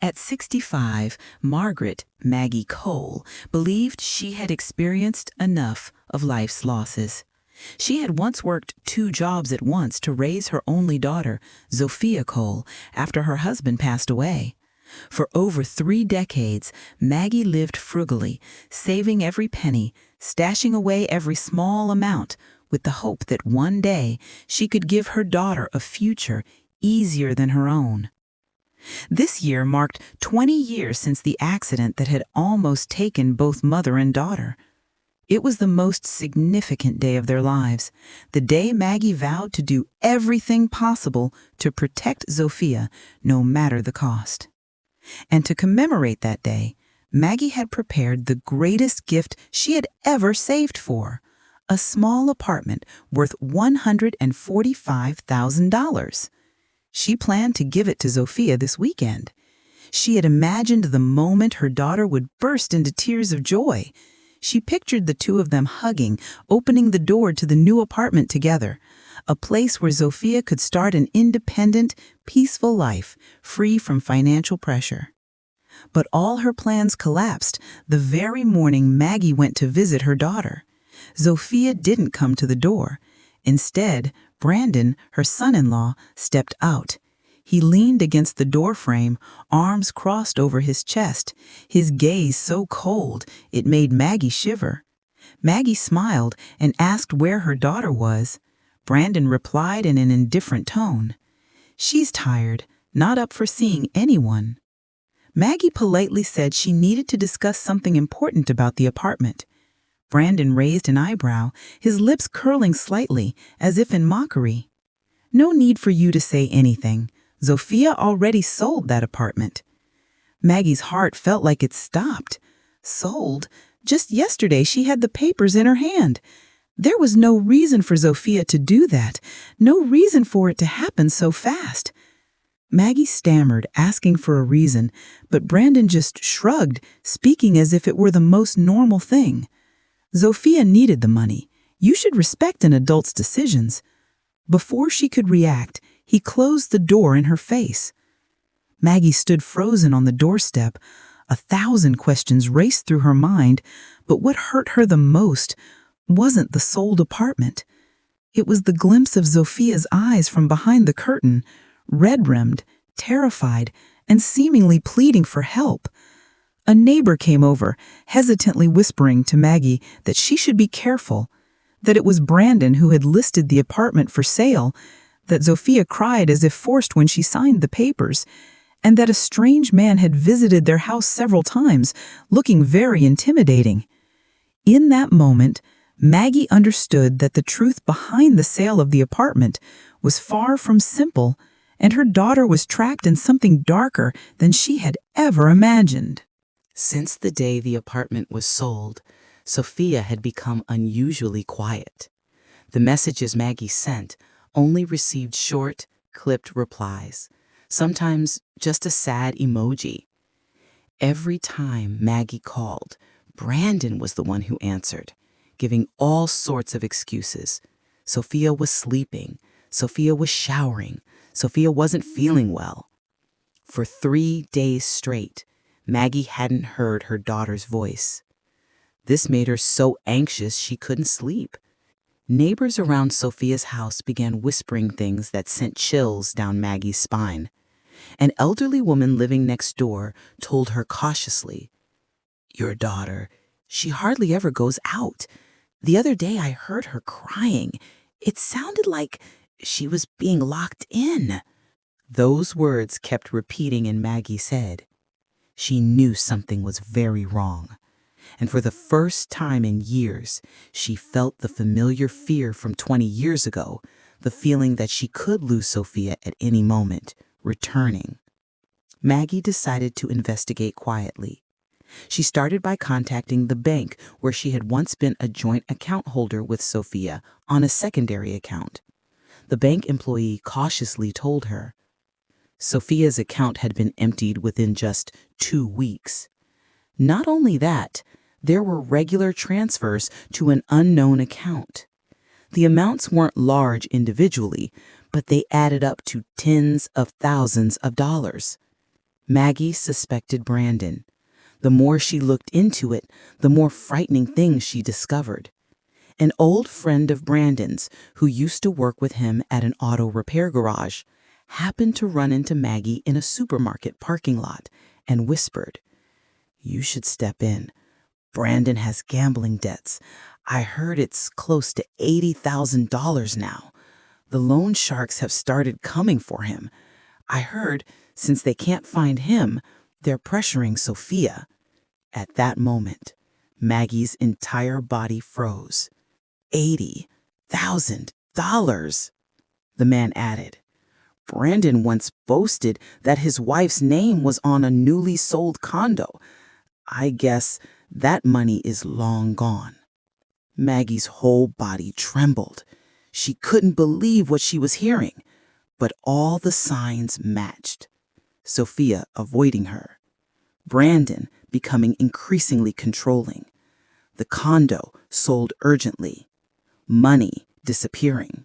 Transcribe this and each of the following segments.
At 65, Margaret, Maggie Cole, believed she had experienced enough of life's losses. She had once worked 2 jobs at once to raise her only daughter, Sophia Cole, after her husband passed away. For over 3 decades, Maggie lived frugally, saving every penny, stashing away every small amount, with the hope that one day she could give her daughter a future easier than her own. This year marked 20 years since the accident that had almost taken both mother and daughter. It was the most significant day of their lives, the day Maggie vowed to do everything possible to protect Sophia, no matter the cost. And to commemorate that day, Maggie had prepared the greatest gift she had ever saved for, a small apartment worth $145,000. She planned to give it to Sophia this weekend. She had imagined the moment her daughter would burst into tears of joy. She pictured the 2 of them hugging, opening the door to the new apartment together, a place where Sophia could start an independent, peaceful life, free from financial pressure. But all her plans collapsed the very morning Maggie went to visit her daughter. Sophia didn't come to the door. Instead, Brandon, her son-in-law, stepped out. He leaned against the doorframe, arms crossed over his chest, his gaze so cold it made Maggie shiver. Maggie smiled and asked where her daughter was. Brandon replied in an indifferent tone, "She's tired, not up for seeing anyone." Maggie politely said she needed to discuss something important about the apartment. Brandon raised an eyebrow, his lips curling slightly, as if in mockery. "No need for you to say anything. Sophia already sold that apartment." Maggie's heart felt like it stopped. Sold? Just yesterday she had the papers in her hand. There was no reason for Sophia to do that, no reason for it to happen so fast. Maggie stammered, asking for a reason, but Brandon just shrugged, speaking as if it were the most normal thing. "Sophia needed the money. You should respect an adult's decisions." Before she could react, he closed the door in her face. Maggie stood frozen on the doorstep. 1,000 questions raced through her mind, but what hurt her the most wasn't the sold apartment. It was the glimpse of Sophia's eyes from behind the curtain, red-rimmed, terrified, and seemingly pleading for help. A neighbor came over, hesitantly whispering to Maggie that she should be careful, that it was Brandon who had listed the apartment for sale, that Sophia cried as if forced when she signed the papers, and that a strange man had visited their house several times, looking very intimidating. In that moment, Maggie understood that the truth behind the sale of the apartment was far from simple, and her daughter was trapped in something darker than she had ever imagined. Since the day the apartment was sold, Sophia had become unusually quiet. The messages Maggie sent only received short, clipped replies, sometimes just a sad emoji. Every time Maggie called, Brandon was the one who answered, giving all sorts of excuses. Sophia was sleeping. Sophia was showering. Sophia wasn't feeling well. For 3 days straight, Maggie hadn't heard her daughter's voice. This made her so anxious she couldn't sleep. Neighbors around Sophia's house began whispering things that sent chills down Maggie's spine. An elderly woman living next door told her cautiously, "Your daughter, she hardly ever goes out. The other day I heard her crying. It sounded like she was being locked in." Those words kept repeating in Maggie's head. She knew something was very wrong. And for the first time in years, she felt the familiar fear from 20 years ago, the feeling that she could lose Sophia at any moment, returning. Maggie decided to investigate quietly. She started by contacting the bank where she had once been a joint account holder with Sophia on a secondary account. The bank employee cautiously told her Sophia's account had been emptied within just 2 weeks. Not only that, there were regular transfers to an unknown account. The amounts weren't large individually, but they added up to tens of thousands of dollars. Maggie suspected Brandon. The more she looked into it, the more frightening things she discovered. An old friend of Brandon's, who used to work with him at an auto repair garage, happened to run into Maggie in a supermarket parking lot and whispered, "You should step in. Brandon has gambling debts. I heard it's close to $80,000 now. The loan sharks have started coming for him. I heard, since they can't find him, they're pressuring Sophia." At that moment, Maggie's entire body froze. $80,000, the man added. Brandon once boasted that his wife's name was on a newly sold condo. I guess that money is long gone. Maggie's whole body trembled. She couldn't believe what she was hearing, but all the signs matched. Sophia avoiding her. Brandon becoming increasingly controlling. The condo sold urgently. Money disappearing.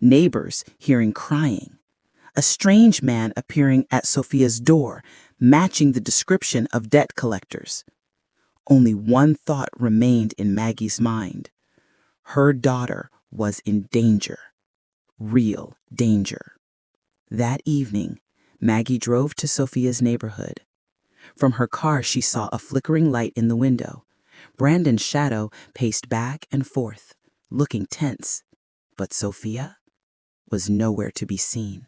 Neighbors hearing crying. A strange man appearing at Sophia's door, matching the description of debt collectors. Only one thought remained in Maggie's mind. Her daughter was in danger. Real danger. That evening, Maggie drove to Sophia's neighborhood. From her car, she saw a flickering light in the window. Brandon's shadow paced back and forth, looking tense. But Sophia was nowhere to be seen.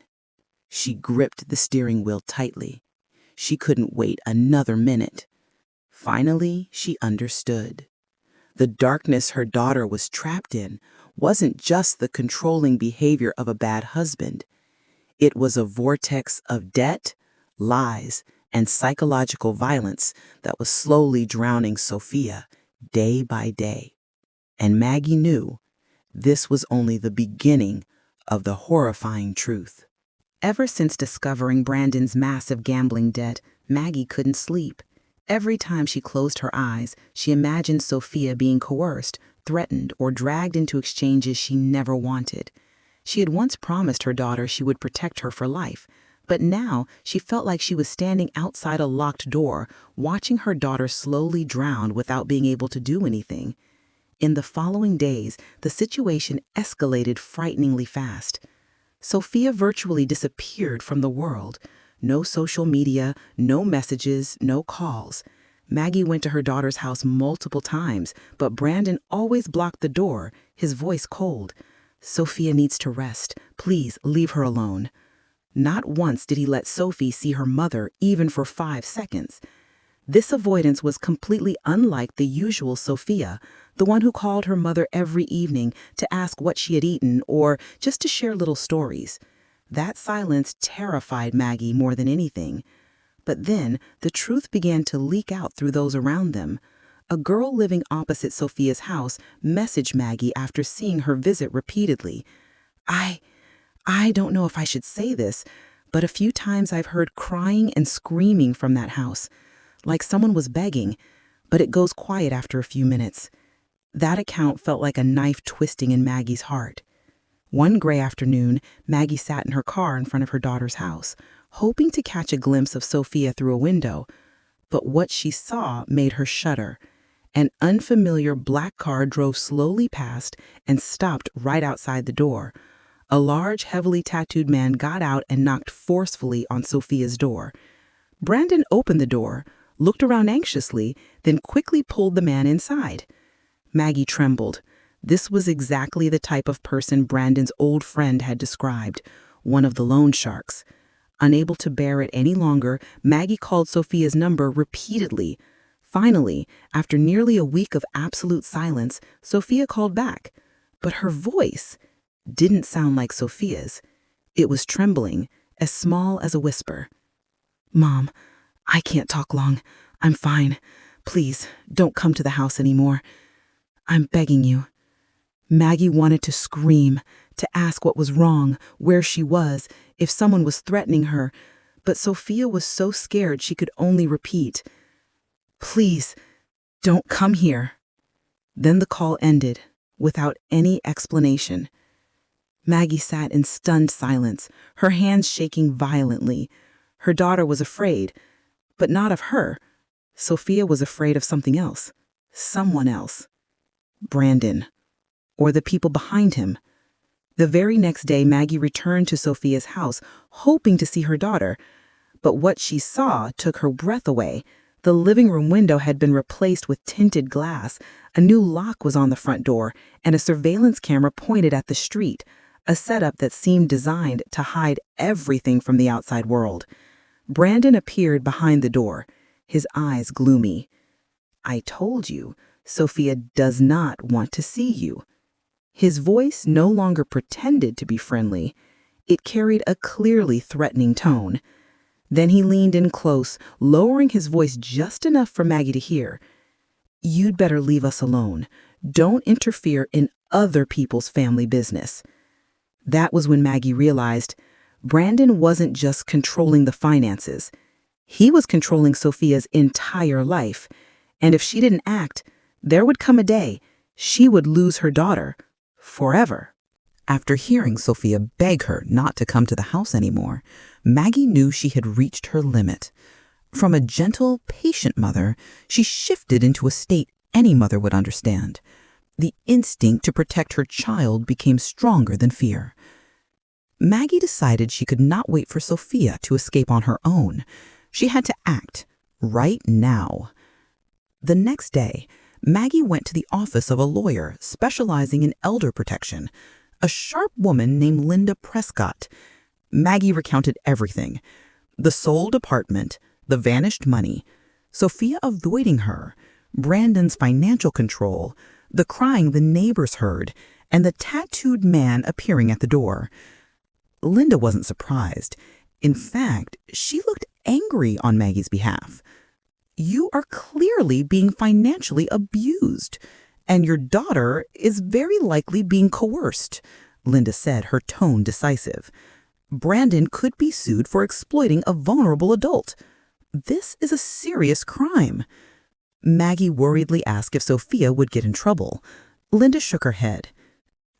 She gripped the steering wheel tightly. She couldn't wait another minute. Finally, she understood. The darkness her daughter was trapped in wasn't just the controlling behavior of a bad husband. It was a vortex of debt, lies, and psychological violence that was slowly drowning Sophia day by day. And Maggie knew this was only the beginning of the horrifying truth. Ever since discovering Brandon's massive gambling debt, Maggie couldn't sleep. Every time she closed her eyes, she imagined Sophia being coerced, threatened, or dragged into exchanges she never wanted. She had once promised her daughter she would protect her for life, but now she felt like she was standing outside a locked door, watching her daughter slowly drown without being able to do anything. In the following days, the situation escalated frighteningly fast. Sophia virtually disappeared from the world. No social media, no messages, no calls. Maggie went to her daughter's house multiple times, but Brandon always blocked the door, his voice cold. "Sophia needs to rest. Please leave her alone." Not once did he let Sophie see her mother, even for 5 seconds. This avoidance was completely unlike the usual Sophia, the one who called her mother every evening to ask what she had eaten or just to share little stories. That silence terrified Maggie more than anything. But then the truth began to leak out through those around them. A girl living opposite Sophia's house messaged Maggie after seeing her visit repeatedly. I don't know if I should say this, but a few times I've heard crying and screaming from that house, like someone was begging, but it goes quiet after a few minutes. That account felt like a knife twisting in Maggie's heart. One gray afternoon, Maggie sat in her car in front of her daughter's house, hoping to catch a glimpse of Sophia through a window. But what she saw made her shudder. An unfamiliar black car drove slowly past and stopped right outside the door. A large, heavily tattooed man got out and knocked forcefully on Sophia's door. Brandon opened the door, looked around anxiously, then quickly pulled the man inside. Maggie trembled. This was exactly the type of person Brandon's old friend had described, one of the loan sharks. Unable to bear it any longer, Maggie called Sophia's number repeatedly. Finally, after nearly a week of absolute silence, Sophia called back. But her voice didn't sound like Sophia's. It was trembling, as small as a whisper. "Mom, I can't talk long. I'm fine. Please, don't come to the house anymore. I'm begging you." Maggie wanted to scream, to ask what was wrong, where she was, if someone was threatening her, but Sophia was so scared she could only repeat, "Please, don't come here." Then the call ended, without any explanation. Maggie sat in stunned silence, her hands shaking violently. Her daughter was afraid, but not of her. Sophia was afraid of something else. Someone else. Brandon. Or the people behind him. The very next day, Maggie returned to Sophia's house, hoping to see her daughter. But what she saw took her breath away. The living room window had been replaced with tinted glass, a new lock was on the front door, and a surveillance camera pointed at the street, a setup that seemed designed to hide everything from the outside world. Brandon appeared behind the door, his eyes gloomy. "I told you, Sophia does not want to see you." His voice no longer pretended to be friendly. It carried a clearly threatening tone. Then he leaned in close, lowering his voice just enough for Maggie to hear. "You'd better leave us alone. Don't interfere in other people's family business." That was when Maggie realized Brandon wasn't just controlling the finances. He was controlling Sophia's entire life. And if she didn't act, there would come a day she would lose her daughter forever. After hearing Sophia beg her not to come to the house anymore, Maggie knew she had reached her limit. From a gentle, patient mother, she shifted into a state any mother would understand. The instinct to protect her child became stronger than fear. Maggie decided she could not wait for Sophia to escape on her own. She had to act right now. The next day, Maggie went to the office of a lawyer specializing in elder protection, a sharp woman named Linda Prescott. Maggie recounted everything: the sold apartment, the vanished money, Sophia avoiding her, Brandon's financial control, the crying the neighbors heard, and the tattooed man appearing at the door. Linda wasn't surprised. In fact, she looked angry on Maggie's behalf. "You are clearly being financially abused, and your daughter is very likely being coerced," Linda said, her tone decisive. "Brandon could be sued for exploiting a vulnerable adult. This is a serious crime." Maggie worriedly asked if Sophia would get in trouble. Linda shook her head.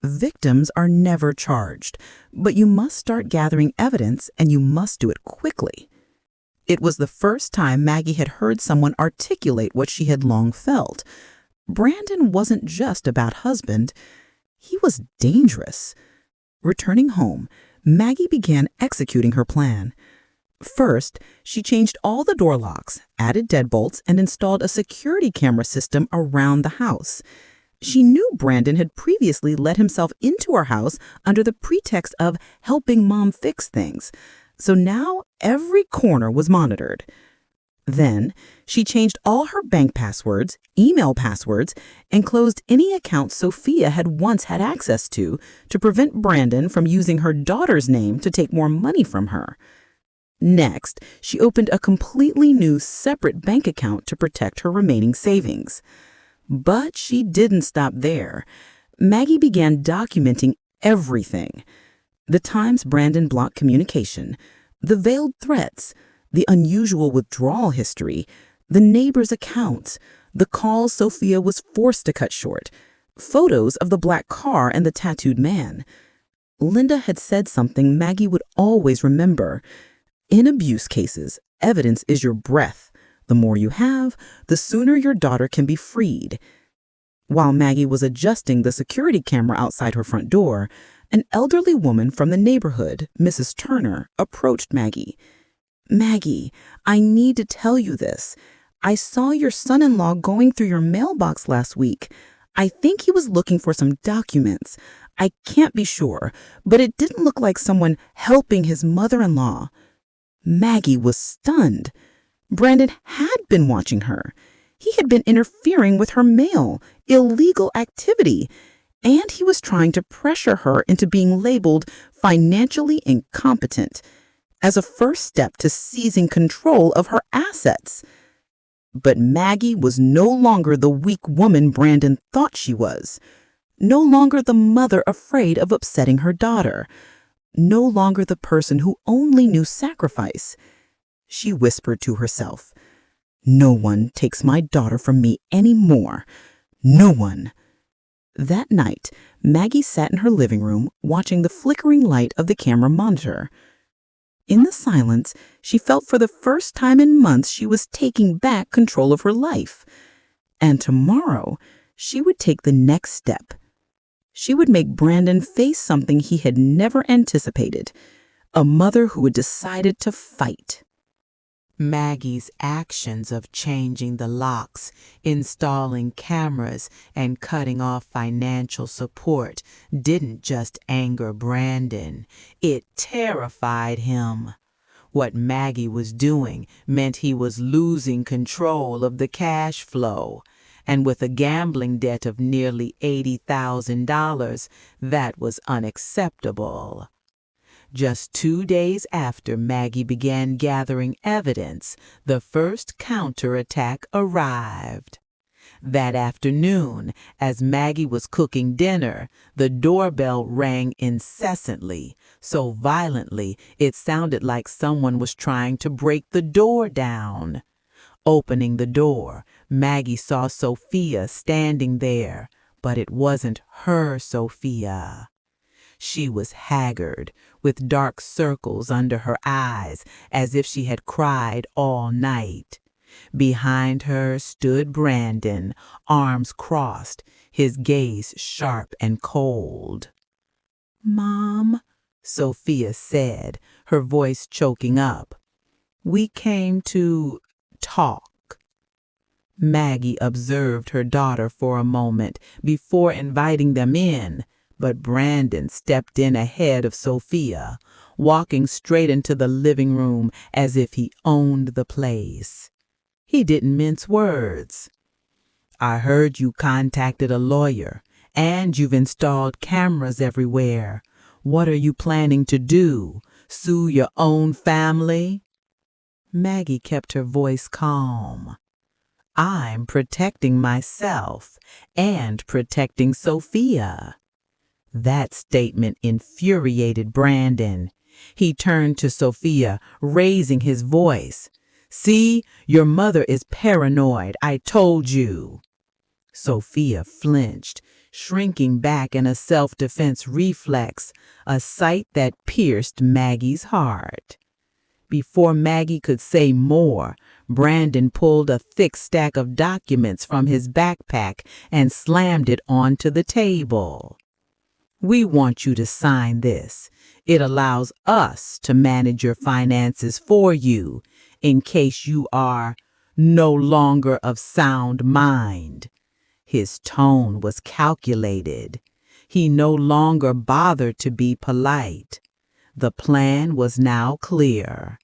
"Victims are never charged, but you must start gathering evidence, and you must do it quickly." It was the first time Maggie had heard someone articulate what she had long felt. Brandon wasn't just a bad husband. He was dangerous. Returning home, Maggie began executing her plan. First, she changed all the door locks, added deadbolts, and installed a security camera system around the house. She knew Brandon had previously let himself into her house under the pretext of helping Mom fix things. So now every corner was monitored. Then she changed all her bank passwords, email passwords, and closed any accounts Sophia had once had access to prevent Brandon from using her daughter's name to take more money from her. Next, she opened a completely new separate bank account to protect her remaining savings. But she didn't stop there. Maggie began documenting everything: the times Brandon blocked communication, the veiled threats, the unusual withdrawal history, the neighbors' accounts, the calls Sophia was forced to cut short, photos of the black car and the tattooed man. Linda had said something Maggie would always remember: in abuse cases, evidence is your breath. The more you have, the sooner your daughter can be freed. While Maggie was adjusting the security camera outside her front door, an elderly woman from the neighborhood, Mrs. Turner, approached Maggie. "Maggie, I need to tell you this. I saw your son-in-law going through your mailbox last week. I think he was looking for some documents. I can't be sure, but it didn't look like someone helping his mother-in-law." Maggie was stunned. Brandon had been watching her. He had been interfering with her mail, illegal activity, and he was trying to pressure her into being labeled financially incompetent as a first step to seizing control of her assets. But Maggie was no longer the weak woman Brandon thought she was, no longer the mother afraid of upsetting her daughter, no longer the person who only knew sacrifice. She whispered to herself, "No one takes my daughter from me anymore. No one." That night, Maggie sat in her living room watching the flickering light of the camera monitor. In the silence, she felt for the first time in months she was taking back control of her life. And tomorrow, she would take the next step. She would make Brandon face something he had never anticipated, a mother who had decided to fight. Maggie's actions of changing the locks, installing cameras, and cutting off financial support didn't just anger Brandon, it terrified him. What Maggie was doing meant he was losing control of the cash flow, and with a gambling debt of nearly $80,000, that was unacceptable. Just 2 days after Maggie began gathering evidence, the first counterattack arrived. That afternoon, as Maggie was cooking dinner, the doorbell rang incessantly, so violently it sounded like someone was trying to break the door down. Opening the door, Maggie saw Sophia standing there, but it wasn't her Sophia. She was haggard, with dark circles under her eyes, as if she had cried all night. Behind her stood Brandon, arms crossed, his gaze sharp and cold. "Mom," Sophia said, her voice choking up. "We came to talk." Maggie observed her daughter for a moment before inviting them in. But Brandon stepped in ahead of Sophia, walking straight into the living room as if he owned the place. He didn't mince words. "I heard you contacted a lawyer, and you've installed cameras everywhere. What are you planning to do? Sue your own family?" Maggie kept her voice calm. "I'm protecting myself and protecting Sophia." That statement infuriated Brandon. He turned to Sophia, raising his voice. "See, your mother is paranoid, I told you." Sophia flinched, shrinking back in a self-defense reflex, a sight that pierced Maggie's heart. Before Maggie could say more, Brandon pulled a thick stack of documents from his backpack and slammed it onto the table. "We want you to sign this. It allows us to manage your finances for you in case you are no longer of sound mind." His tone was calculated. He no longer bothered to be polite. The plan was now clear.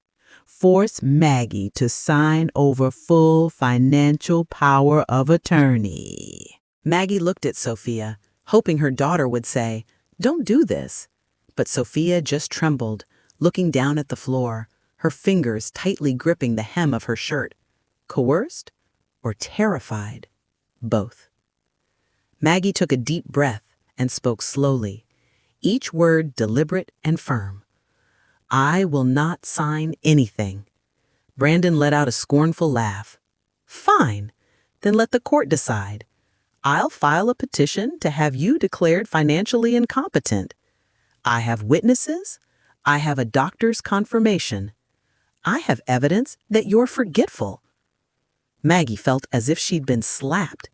Force Maggie to sign over full financial power of attorney. Maggie looked at Sophia, hoping her daughter would say, "Don't do this." But Sophia just trembled, looking down at the floor, her fingers tightly gripping the hem of her shirt. Coerced or terrified? Both. Maggie took a deep breath and spoke slowly, each word deliberate and firm. "I will not sign anything." Brandon let out a scornful laugh. "Fine, then let the court decide. I'll file a petition to have you declared financially incompetent. I have witnesses. I have a doctor's confirmation. I have evidence that you're forgetful." Maggie felt as if she'd been slapped.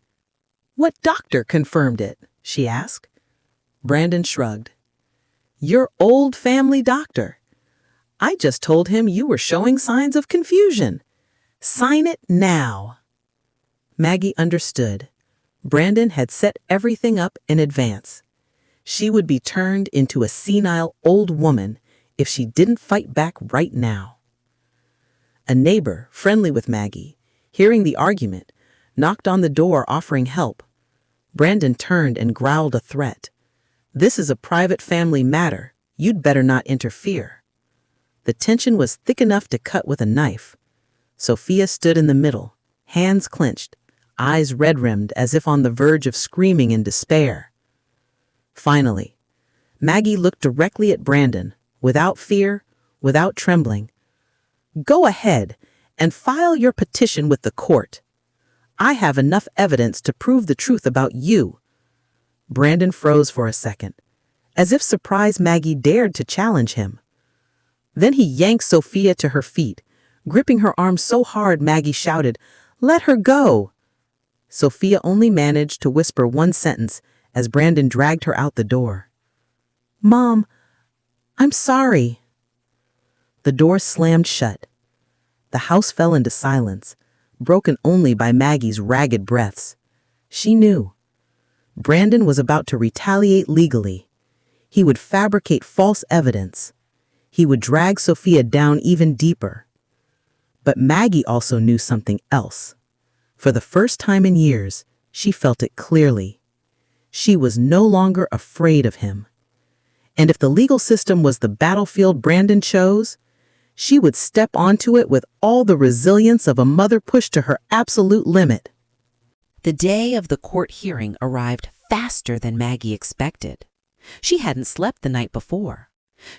"What doctor confirmed it?" she asked. Brandon shrugged. "Your old family doctor. I just told him you were showing signs of confusion. Sign it now." Maggie understood. Brandon had set everything up in advance. She would be turned into a senile old woman if she didn't fight back right now. A neighbor, friendly with Maggie, hearing the argument, knocked on the door offering help. Brandon turned and growled a threat. "This is a private family matter. You'd better not interfere." The tension was thick enough to cut with a knife. Sophia stood in the middle, hands clenched, eyes red-rimmed as if on the verge of screaming in despair. Finally, Maggie looked directly at Brandon, without fear, without trembling. "Go ahead and file your petition with the court. I have enough evidence to prove the truth about you." Brandon froze for a second, as if surprised Maggie dared to challenge him. Then he yanked Sophia to her feet. Gripping her arm so hard, Maggie shouted, "Let her go!" Sophia only managed to whisper one sentence as Brandon dragged her out the door. "Mom, I'm sorry." The door slammed shut. The house fell into silence, broken only by Maggie's ragged breaths. She knew. Brandon was about to retaliate legally. He would fabricate false evidence. He would drag Sophia down even deeper. But Maggie also knew something else. For the first time in years, she felt it clearly. She was no longer afraid of him. And if the legal system was the battlefield Brandon chose, she would step onto it with all the resilience of a mother pushed to her absolute limit. The day of the court hearing arrived faster than Maggie expected. She hadn't slept the night before.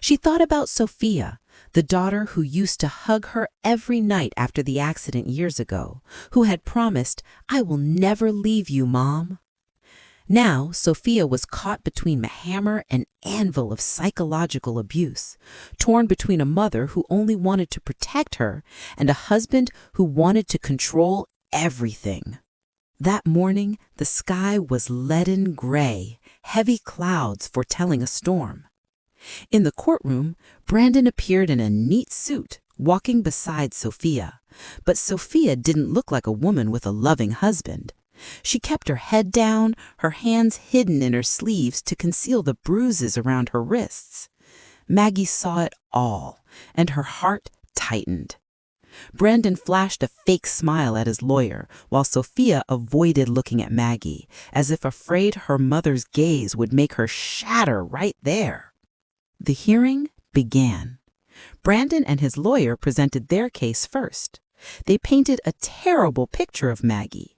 She thought about Sophia, the daughter who used to hug her every night after the accident years ago, who had promised, "I will never leave you, Mom." Now, Sophia was caught between a hammer and anvil of psychological abuse, torn between a mother who only wanted to protect her and a husband who wanted to control everything. That morning, the sky was leaden gray, heavy clouds foretelling a storm. In the courtroom, Brandon appeared in a neat suit, walking beside Sophia. But Sophia didn't look like a woman with a loving husband. She kept her head down, her hands hidden in her sleeves to conceal the bruises around her wrists. Maggie saw it all, and her heart tightened. Brandon flashed a fake smile at his lawyer, while Sophia avoided looking at Maggie, as if afraid her mother's gaze would make her shatter right there. The hearing began. Brandon and his lawyer presented their case first. They painted a terrible picture of Maggie.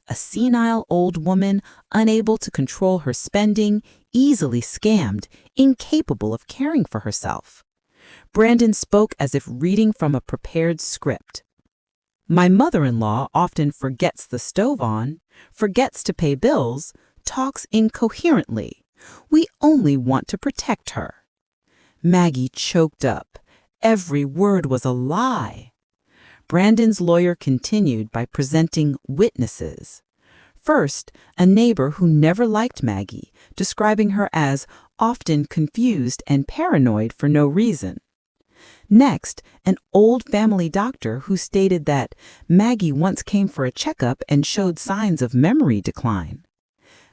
A senile old woman, unable to control her spending, easily scammed, incapable of caring for herself. Brandon spoke as if reading from a prepared script. "My mother-in-law often forgets the stove on, forgets to pay bills, talks incoherently. We only want to protect her." Maggie choked up. Every word was a lie. Brandon's lawyer continued by presenting witnesses. First, a neighbor who never liked Maggie, describing her as often confused and paranoid for no reason. Next, an old family doctor who stated that Maggie once came for a checkup and showed signs of memory decline.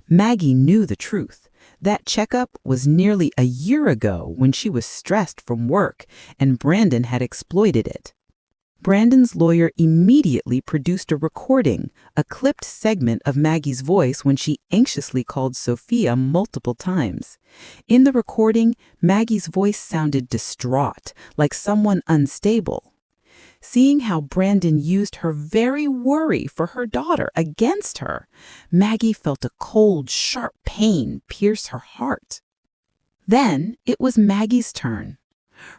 Maggie knew the truth. That checkup was nearly a year ago when she was stressed from work, and Brandon had exploited it. Brandon's lawyer immediately produced a recording, a clipped segment of Maggie's voice when she anxiously called Sophia multiple times. In the recording, Maggie's voice sounded distraught, like someone unstable. Seeing how Brandon used her very worry for her daughter against her, Maggie felt a cold, sharp pain pierce her heart. Then it was Maggie's turn.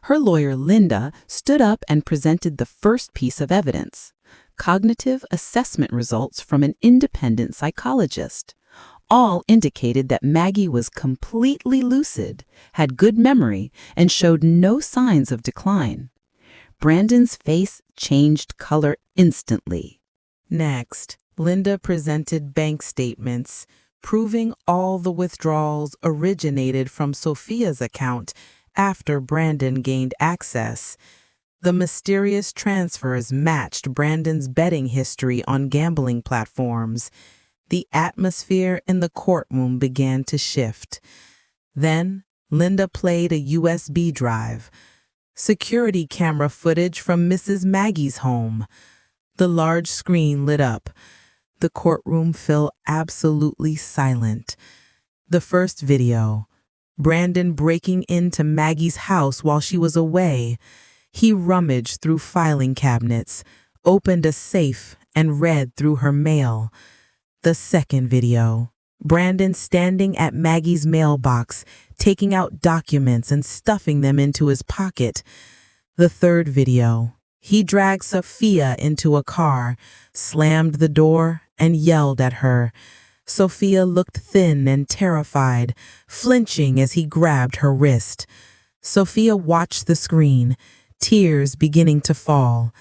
Her lawyer, Linda, stood up and presented the first piece of evidence: cognitive assessment results from an independent psychologist. All indicated that Maggie was completely lucid, had good memory, and showed no signs of decline. Brandon's face changed color instantly. Next, Linda presented bank statements proving all the withdrawals originated from Sophia's account after Brandon gained access. The mysterious transfers matched Brandon's betting history on gambling platforms. The atmosphere in the courtroom began to shift. Then, Linda played a USB drive. Security camera footage from Mrs. Maggie's home. The large screen lit up. The courtroom fell absolutely silent. The first video, Brandon breaking into Maggie's house while she was away. He rummaged through filing cabinets, opened a safe, and read through her mail. The second video, Brandon standing at Maggie's mailbox, taking out documents and stuffing them into his pocket. The third video, he dragged Sophia into a car, slammed the door, and yelled at her. Sophia looked thin and terrified, flinching as he grabbed her wrist. Sophia watched the screen, tears beginning to fall.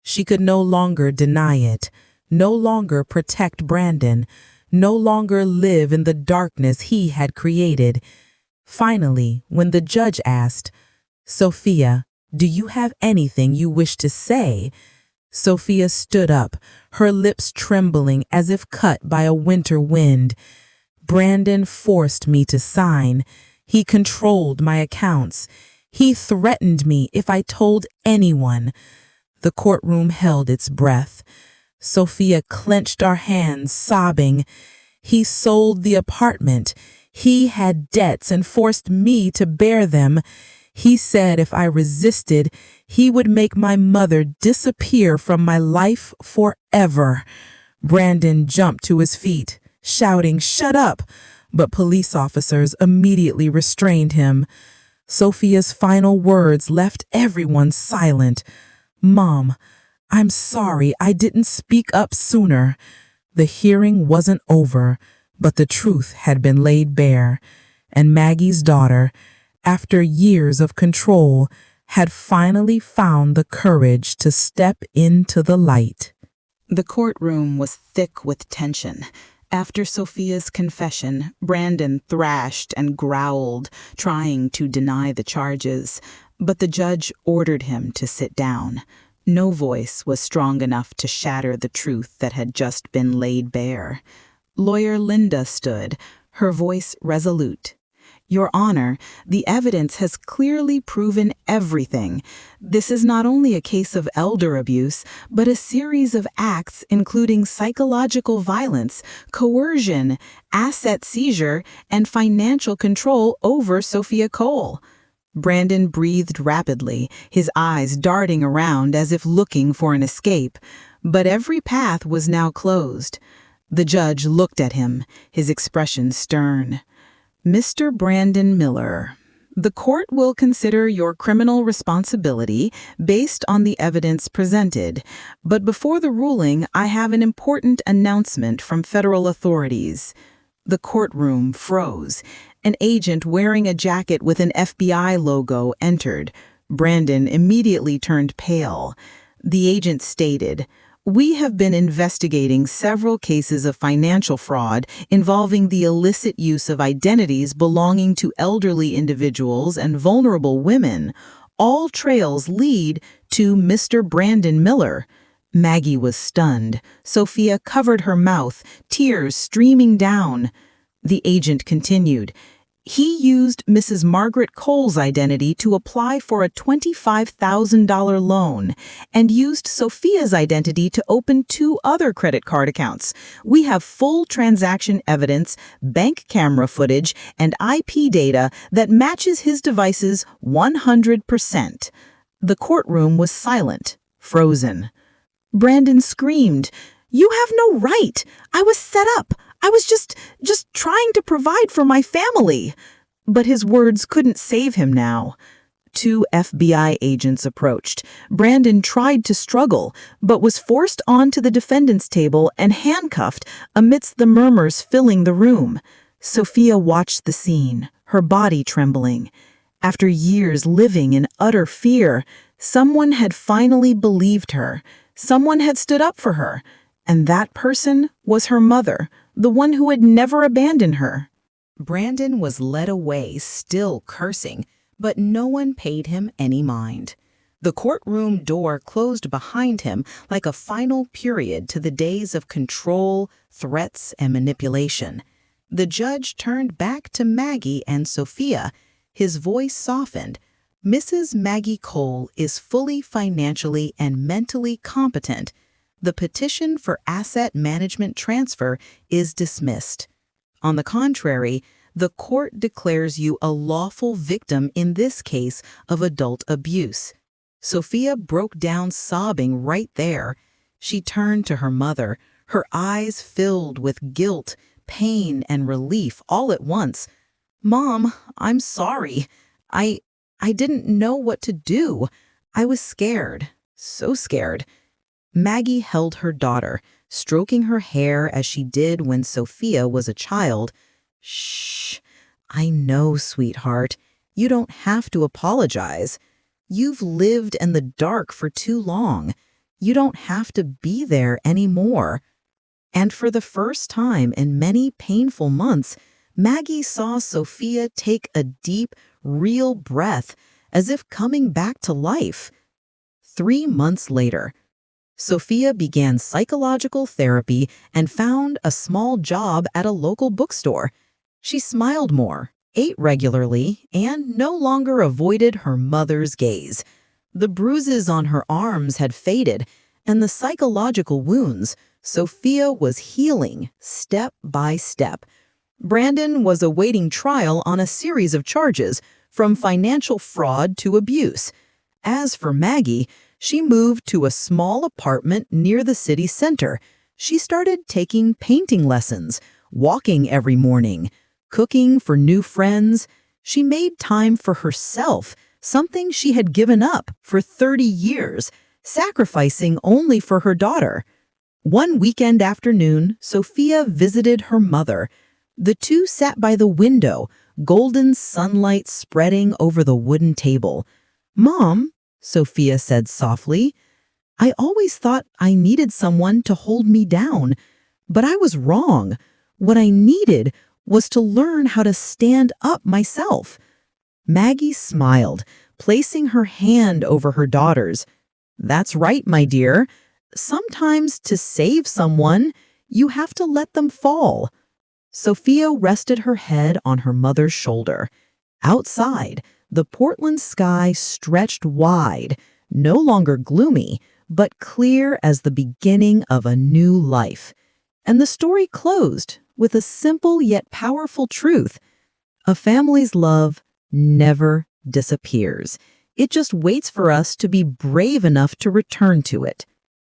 She could no longer deny it, no longer protect Brandon, no longer live in the darkness he had created. Finally, when the judge asked, "Sophia, do you have anything you wish to say?" Sophia stood up, her lips trembling as if cut by a winter wind. "Brandon forced me to sign. He controlled my accounts. He threatened me if I told anyone." The courtroom held its breath. Sophia clenched her hands, sobbing. "He sold the apartment. He had debts and forced me to bear them. He said if I resisted, he would make my mother disappear from my life forever." Brandon jumped to his feet, shouting, "Shut up!" But police officers immediately restrained him. Sophia's final words left everyone silent. "Mom, I'm sorry I didn't speak up sooner." The hearing wasn't over, but the truth had been laid bare, and Maggie's daughter, after years of control, had finally found the courage to step into the light. The courtroom was thick with tension. After Sophia's confession, Brandon thrashed and growled, trying to deny the charges, but the judge ordered him to sit down. No voice was strong enough to shatter the truth that had just been laid bare. Lawyer Linda stood, her voice resolute. "Your Honor, the evidence has clearly proven everything. This is not only a case of elder abuse, but a series of acts including psychological violence, coercion, asset seizure, and financial control over Sophia Cole." Brandon breathed rapidly, his eyes darting around as if looking for an escape, but every path was now closed. The judge looked at him, his expression stern. "Mr. Brandon Miller, the court will consider your criminal responsibility based on the evidence presented, but before the ruling, I have an important announcement from federal authorities." The courtroom froze. An agent wearing a jacket with an FBI logo entered. Brandon immediately turned pale. The agent stated, "We have been investigating several cases of financial fraud involving the illicit use of identities belonging to elderly individuals and vulnerable women. All trails lead to Mr. Brandon Miller." Maggie was stunned. Sophia covered her mouth, tears streaming down. The agent continued, "He used Mrs. Margaret Cole's identity to apply for a $25,000 loan and used Sophia's identity to open 2 other credit card accounts. We have full transaction evidence, bank camera footage, and IP data that matches his devices 100%. The courtroom was silent, frozen. Brandon screamed, "You have no right! I was set up! I was just trying to provide for my family." But his words couldn't save him now. 2 FBI agents approached. Brandon tried to struggle, but was forced onto the defendant's table and handcuffed amidst the murmurs filling the room. Sophia watched the scene, her body trembling. After years living in utter fear, someone had finally believed her. Someone had stood up for her. And that person was her mother, the one who had never abandoned her. Brandon was led away, still cursing, but no one paid him any mind. The courtroom door closed behind him like a final period to the days of control, threats, and manipulation. The judge turned back to Maggie and Sophia. His voice softened. "Mrs. Maggie Cole is fully financially and mentally competent. The petition for asset management transfer is dismissed. On the contrary, the court declares you a lawful victim in this case of adult abuse." Sophia broke down sobbing right there. She turned to her mother, her eyes filled with guilt, pain, and relief all at once. "Mom, I'm sorry. I didn't know what to do. I was scared, so scared." Maggie held her daughter, stroking her hair as she did when Sophia was a child. "Shh, I know, sweetheart. You don't have to apologize." You've lived in the dark for too long. You don't have to be there anymore." And for the first time in many painful months, Maggie saw Sophia take a deep, real breath, as if coming back to life. 3 months later, Sophia began psychological therapy and found a small job at a local bookstore. She smiled more, ate regularly, and no longer avoided her mother's gaze. The bruises on her arms had faded, and the psychological wounds, Sophia was healing step by step. Brandon was awaiting trial on a series of charges, from financial fraud to abuse. As for Maggie, she moved to a small apartment near the city center. She started taking painting lessons, walking every morning, cooking for new friends. She made time for herself, something she had given up for 30 years, sacrificing only for her daughter. One weekend afternoon, Sophia visited her mother. The two sat by the window, golden sunlight spreading over the wooden table. "Mom," Sophia said softly, "I always thought I needed someone to hold me down, but I was wrong. What I needed was to learn how to stand up myself." Maggie smiled, placing her hand over her daughter's. "That's right, my dear. Sometimes to save someone, you have to let them fall." Sophia rested her head on her mother's shoulder. Outside, the Portland sky stretched wide, no longer gloomy, but clear as the beginning of a new life. And the story closed with a simple yet powerful truth. A family's love never disappears. It just waits for us to be brave enough to return to it.